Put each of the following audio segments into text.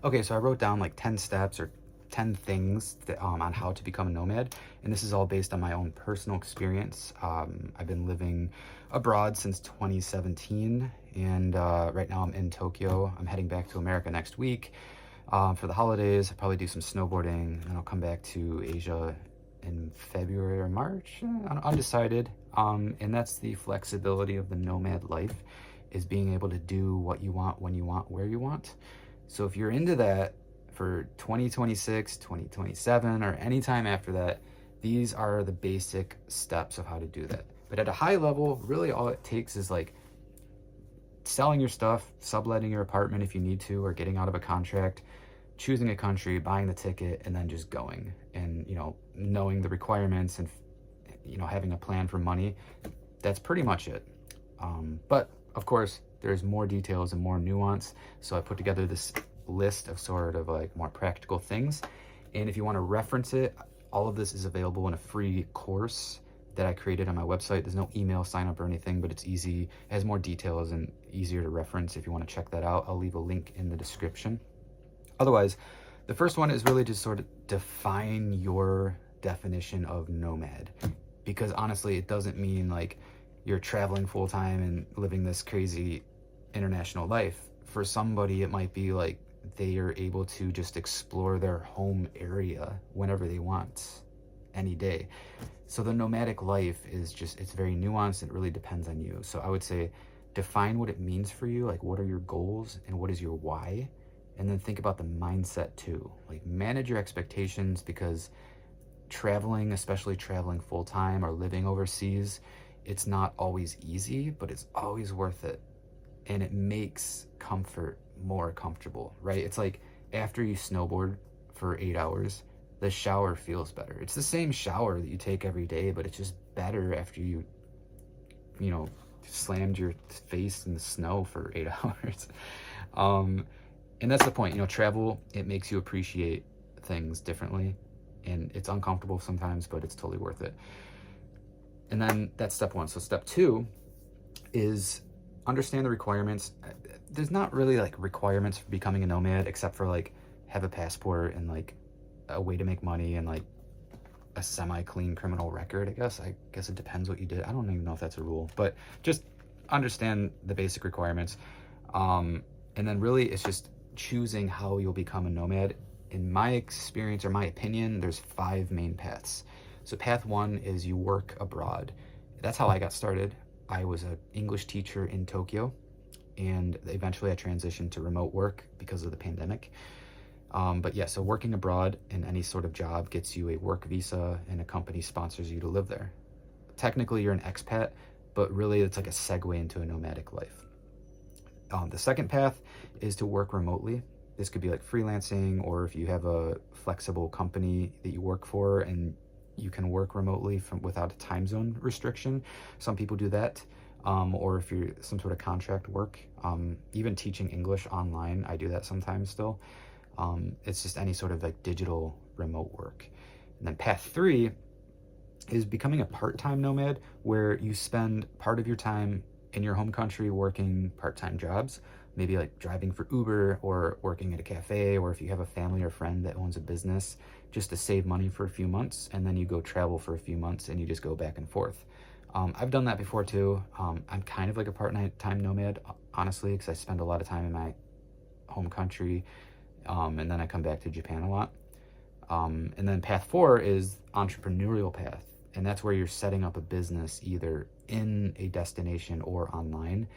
Okay, so I wrote down like 10 steps or 10 things that, on how to become a nomad. And this is all based on my own personal experience. I've been living abroad since 2017. And right now I'm in Tokyo. I'm heading back to America next week for the holidays. I'll probably do some snowboarding, and I'll come back to Asia in February or March. Undecided. And that's the flexibility of the nomad life, is being able to do what you want, when you want, where you want. So if you're into that for 2026, 2027, or any time after that, these are the basic steps of how to do that. But at a high level, really all it takes is like selling your stuff, subletting your apartment if you need to, or getting out of a contract, choosing a country, buying the ticket, and then just going. And, knowing the requirements and, having a plan for money. That's pretty much it. But of course, there's more details and more nuance. So I put together this list of sort of like more practical things. And if you want to reference it, all of this is available in a free course that I created on my website. There's no email sign up or anything, but it's easy. It has more details and easier to reference if you want to check that out. I'll leave a link in the description. Otherwise, the first one is really just sort of define your definition of nomad. Because honestly, it doesn't mean like you're traveling full time and living this crazy international life. For somebody, it might be like they are able to just explore their home area whenever they want, any day. So the nomadic life is just, it's very nuanced. It really depends on you. So I would say define what it means for you, like what are your goals and what is your why? And then think about the mindset too. Like manage your expectations, because traveling, especially traveling full time or living overseas, it's not always easy, but it's always worth it. And it makes comfort more comfortable, right? It's like after you snowboard for 8 hours, the shower feels better. It's the same shower that you take every day, but it's just better after you slammed your face in the snow for 8 hours. And that's the point. Travel, it makes you appreciate things differently, and it's uncomfortable sometimes, but it's totally worth it. And then that's step one. So step two is understand the requirements. There's not really like requirements for becoming a nomad, except for like have a passport and like a way to make money and like a semi-clean criminal record. I guess it depends what you did. I don't even know if that's a rule, but just understand the basic requirements. And then really it's just choosing how you'll become a nomad. In my experience or my opinion, there's 5 main paths. So path 1 is you work abroad. That's how I got started. I was an English teacher in Tokyo, and eventually I transitioned to remote work because of the pandemic. But yeah, so working abroad in any sort of job gets you a work visa, and a company sponsors you to live there. Technically, you're an expat, but really it's like a segue into a nomadic life. The second path is to work remotely. This could be like freelancing, or if you have a flexible company that you work for and you can work remotely without a time zone restriction. Some people do that. Or if you're some sort of contract work, even teaching English online, I do that sometimes still. It's just any sort of like digital remote work. And then path 3 is becoming a part-time nomad, where you spend part of your time in your home country working part-time jobs, maybe like driving for Uber or working at a cafe, or if you have a family or friend that owns a business, just to save money for a few months, and then you go travel for a few months and you just go back and forth. I've done that before too. I'm kind of like a part-time nomad, honestly, because I spend a lot of time in my home country, and then I come back to Japan a lot. And then path 4 is entrepreneurial path, and that's where you're setting up a business either in a destination or online.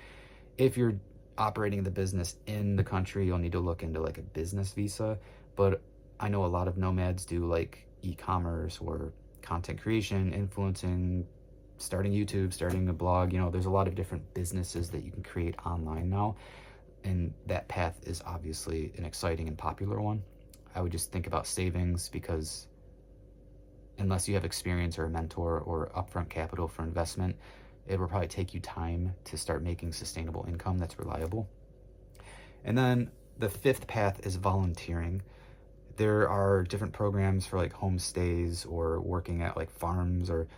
If you're operating the business in the country, you'll need to look into like a business visa, but I know a lot of nomads do like e-commerce or content creation, influencing, starting YouTube, starting a blog. There's a lot of different businesses that you can create online now, and that path is obviously an exciting and popular one. I would just think about savings, because unless you have experience or a mentor or upfront capital for investment, it will probably take you time to start making sustainable income that's reliable. And then the 5th path is volunteering. There are different programs for like homestays, or working at like farms, or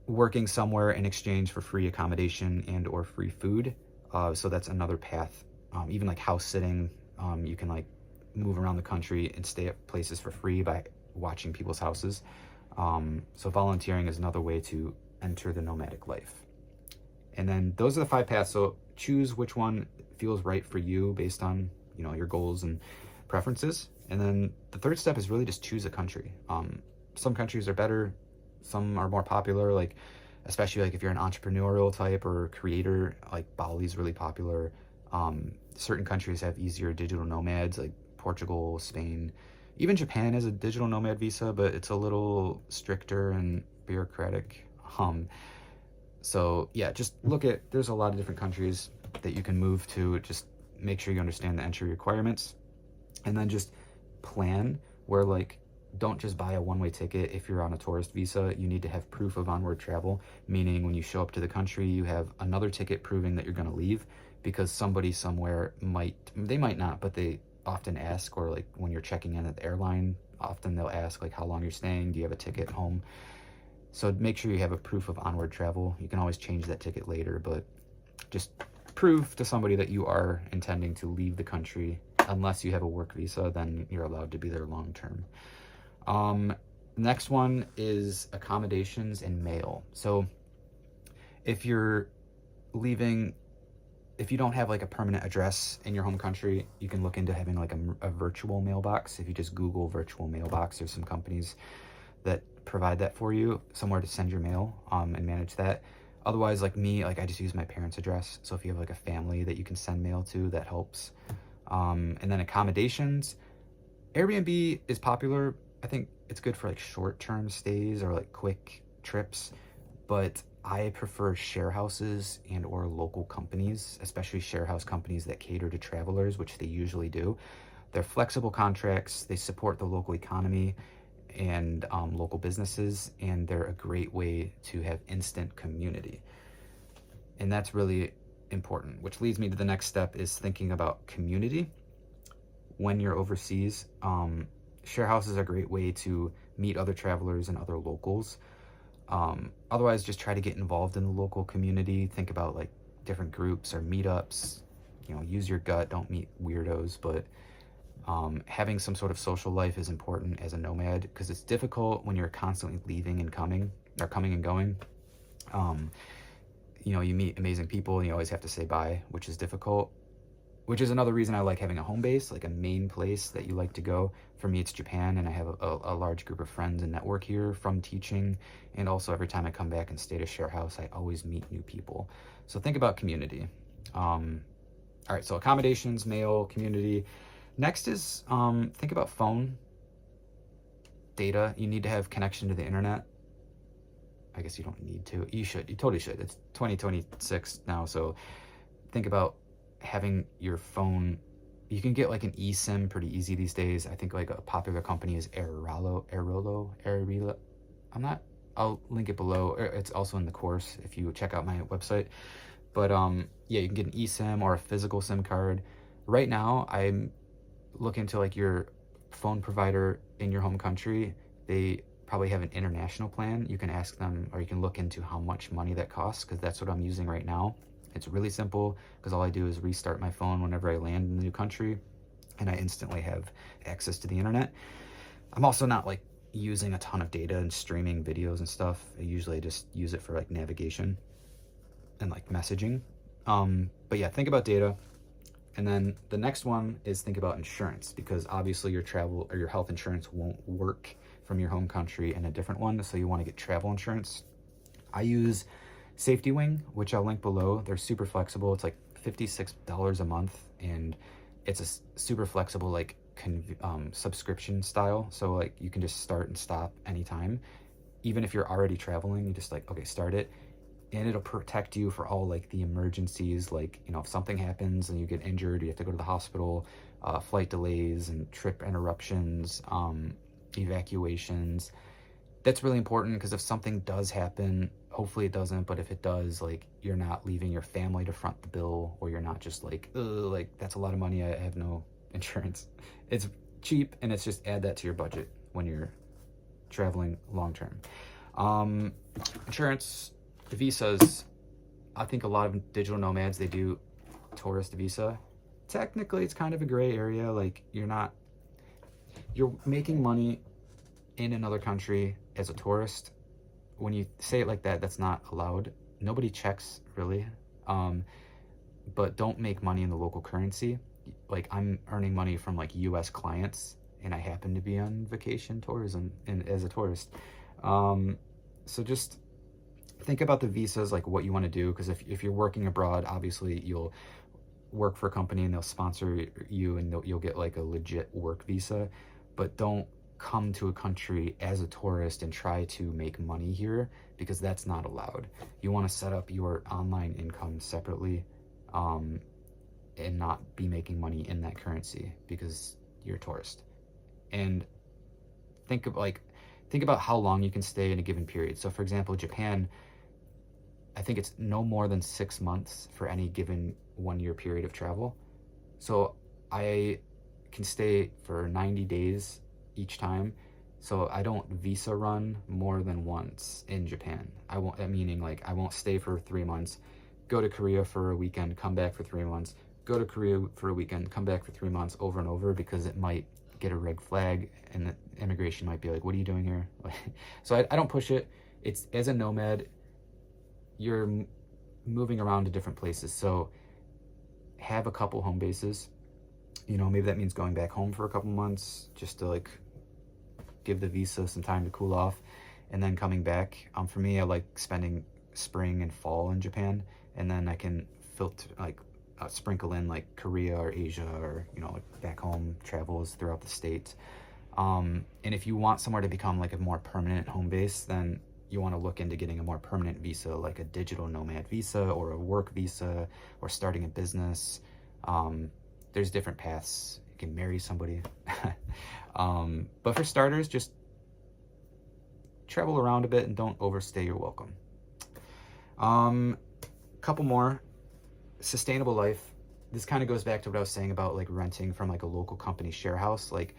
working somewhere in exchange for free accommodation and or free food. So that's another path. Even like house sitting, You can like move around the country and stay at places for free by watching people's houses. So volunteering is another way to enter the nomadic life. And then those are the 5 paths. So choose which one feels right for you based on, you know, your goals and preferences. And then the third step is really just choose a country. Some countries are better, some are more popular, like especially like if you're an entrepreneurial type or creator, like Bali's really popular. Certain countries have easier digital nomads, like Portugal, Spain, even Japan has a digital nomad visa, but it's a little stricter and bureaucratic. So yeah, just look at, there's a lot of different countries that you can move to. Just make sure you understand the entry requirements, and then just plan where like, don't just buy a one-way ticket. If you're on a tourist visa, you need to have proof of onward travel, meaning when you show up to the country, you have another ticket proving that you're going to leave, because somebody somewhere they might not, but they often ask, or like when you're checking in at the airline, often they'll ask like how long you're staying, do you have a ticket home? So make sure you have a proof of onward travel. You can always change that ticket later, but just prove to somebody that you are intending to leave the country. Unless you have a work visa, then you're allowed to be there long term. Next one is accommodations and mail. So if you're leaving, if you don't have like a permanent address in your home country, you can look into having like a virtual mailbox. If you just Google virtual mailbox, there's some companies that provide that for you, somewhere to send your mail, and manage that. Otherwise, like me, like I just use my parents' address. So if you have like a family that you can send mail to, that helps. And then accommodations, Airbnb is popular. I think it's good for like short-term stays or like quick trips, but I prefer share houses and or local companies, especially share house companies that cater to travelers, which they usually do. They're flexible contracts, they support the local economy and local businesses, and they're a great way to have instant community. And that's really important, which leads me to the next step, is thinking about community. When you're overseas, share houses are a great way to meet other travelers and other locals. Otherwise, just try to get involved in the local community. Think about like different groups or meetups. You know, use your gut, don't meet weirdos, but having some sort of social life is important as a nomad, because it's difficult when you're constantly leaving and coming, or coming and going. You know, you meet amazing people and you always have to say bye, which is difficult, which is another reason I like having a home base, like a main place that you like to go. For me, it's Japan, and I have a large group of friends and network here from teaching, and also every time I come back and stay at a share house, I always meet new people. So think about community. All right, so accommodations, mail, community. Next is think about phone data. You need to have connection to the internet. I guess you don't need to. You should. You totally should. It's 2026 now, so think about having your phone. You can get like an eSIM pretty easy these days. I think like a popular company is Arilo. I'll link it below. It's also in the course if you check out my website. But yeah, you can get an eSIM or a physical SIM card. Right now, I'm looking to like your phone provider in your home country. They probably have an international plan. You can ask them, or you can look into how much money that costs, because that's what I'm using right now. It's really simple, because all I do is restart my phone whenever I land in the new country, and I instantly have access to the internet. I'm also not like using a ton of data and streaming videos and stuff. I usually just use it for like navigation and like messaging. But yeah, think about data. And then the next one is think about insurance, because obviously your travel or your health insurance won't work from your home country in a different one. So you want to get travel insurance. I use Safety Wing, which I'll link below. They're super flexible. It's like $56 a month, and it's a super flexible like subscription style. So like you can just start and stop anytime. Even if you're already traveling, you just like, okay, start it. And it'll protect you for all like the emergencies, like, you know, if something happens and you get injured, you have to go to the hospital, flight delays and trip interruptions, evacuations. That's really important, because if something does happen, hopefully it doesn't, but if it does, like, you're not leaving your family to front the bill, or you're not just like, like that's a lot of money, I have no insurance. It's cheap, and it's just add that to your budget when you're traveling long term. Insurance, the visas, I think a lot of digital nomads, they do tourist visa. technically it's kind of a gray area. Like you're making money in another country as a tourist. When you say it like that, that's not allowed. Nobody checks really. But don't make money in the local currency. Like I'm earning money from like US clients and I happen to be on vacation tourism and as a tourist. So just think about the visas, like what you want to do. Because if you're working abroad, obviously you'll work for a company and they'll sponsor you and you'll get like a legit work visa. But don't come to a country as a tourist and try to make money here, because that's not allowed. You want to set up your online income separately, and not be making money in that currency because you're a tourist. And think about how long you can stay in a given period. So for example, Japan, I think it's no more than 6 months for any given 1 year period of travel. So I can stay for 90 days each time. So I don't visa run more than once in Japan. Meaning like I won't stay for 3 months, go to Korea for a weekend, come back for 3 months, go to Korea for a weekend, come back for 3 months, over and over, because it might get a red flag and the immigration might be like, what are you doing here? So I don't push it. It's, as a nomad, you're moving around to different places. So have a couple home bases. Maybe that means going back home for a couple months just to like give the visa some time to cool off and then coming back. For me, I like spending spring and fall in Japan, and then I can filter sprinkle in like Korea or Asia or like back home travels throughout the states. And if you want somewhere to become like a more permanent home base, then you want to look into getting a more permanent visa, like a digital nomad visa or a work visa, or starting a business. There's different paths. You can marry somebody. But for starters, just travel around a bit and don't overstay your welcome. Couple more. Sustainable life. This kind of goes back to what I was saying about like renting from like a local company share house. Like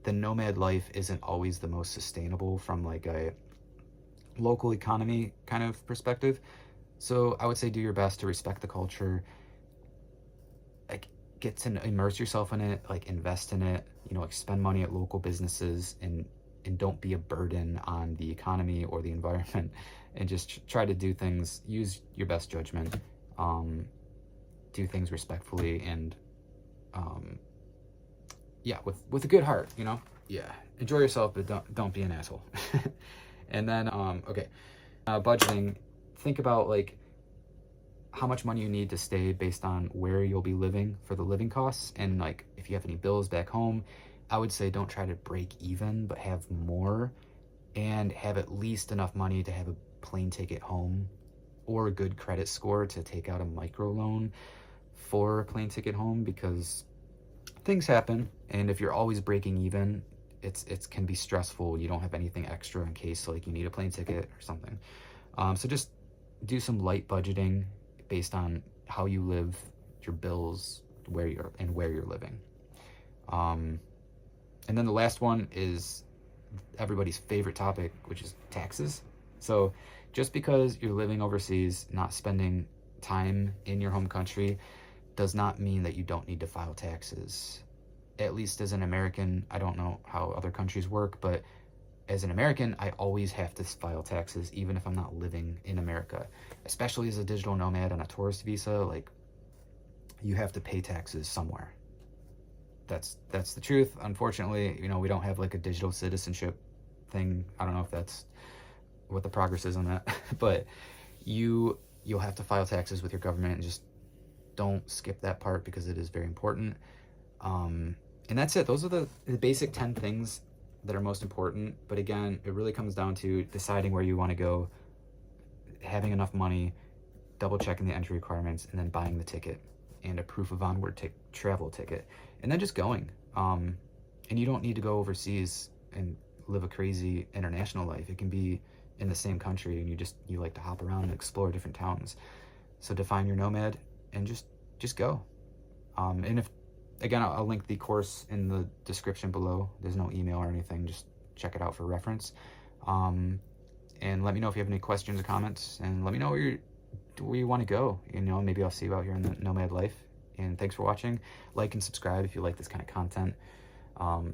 the nomad life isn't always the most sustainable from like a local economy kind of perspective. So I would say do your best to respect the culture, like get to immerse yourself in it, like invest in it, like spend money at local businesses, and don't be a burden on the economy or the environment, and just try to do things, use your best judgment, do things respectfully, and with a good heart, enjoy yourself, but don't be an asshole. And then budgeting. Think about like how much money you need to stay based on where you'll be living for the living costs, and like if you have any bills back home. I would say don't try to break even, but have more, and have at least enough money to have a plane ticket home or a good credit score to take out a micro loan for a plane ticket home, because things happen, and if you're always breaking even, it can be stressful. You don't have anything extra in case like you need a plane ticket or something. So just do some light budgeting based on how you live, your bills, where you're living. And then the last one is everybody's favorite topic, which is taxes. So just because you're living overseas, not spending time in your home country, does not mean that you don't need to file taxes. At least as an American, I don't know how other countries work, but as an American, I always have to file taxes, even if I'm not living in America. Especially as a digital nomad on a tourist visa, like you have to pay taxes somewhere. That's the truth. Unfortunately, we don't have like a digital citizenship thing. I don't know if that's what the progress is on that, but you'll have to file taxes with your government, and just don't skip that part because it is very important. And that's it. Those are the basic 10 things that are most important. But again, it really comes down to deciding where you want to go, having enough money, double checking the entry requirements, and then buying the ticket and a proof of onward travel ticket, and then just going. And you don't need to go overseas and live a crazy international life. It can be in the same country, and you like to hop around and explore different towns. So define your nomad and just go. And if, again, I'll link the course in the description below. There's no email or anything. Just check it out for reference. And let me know if you have any questions or comments, and let me know where you want to go. Maybe I'll see you out here in the nomad life. And thanks for watching. Like and subscribe if you like this kind of content.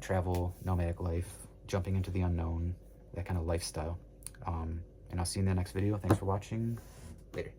Travel, nomadic life, jumping into the unknown, that kind of lifestyle. And I'll see you in the next video. Thanks for watching. Later.